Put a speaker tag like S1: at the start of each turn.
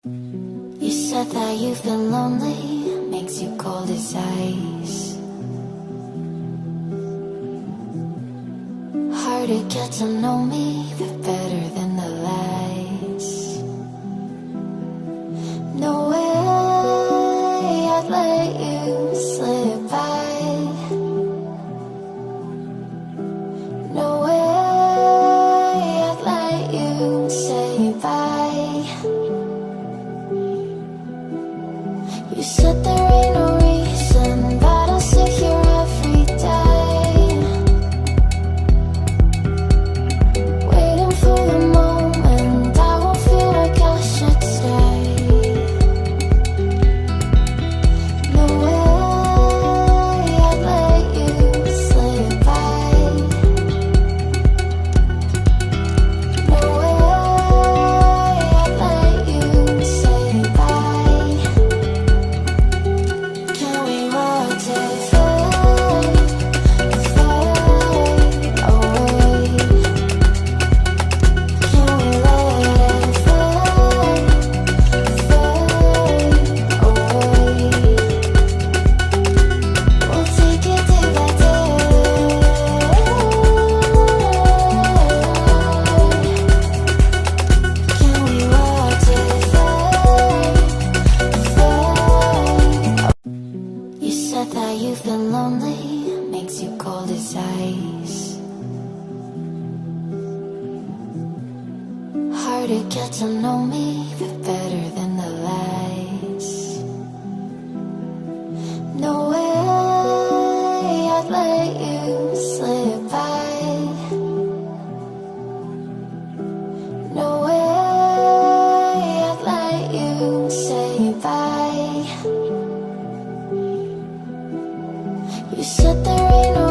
S1: You said that you've been lonely, makes you cold as ice. Hard to get to know me, but better than the lies. No way I'd let you slip by. No way I'd let you say bye. You said there ain't no reason, but I'll sit here every day, waiting for the moment I won't feel like I should stay. No way I'd let you slip by. No way I'd let you say bye. Can we watch it fade, fade away? Can we let it fade, fade away? We'll take it day by day. Can we watch it fade, fade? You said that you've been lonely, makes you cold as ice. Hard to get to know me, but better than the lies. No way I'd let you slip by. No way I'd let you say bye. You said there ain't no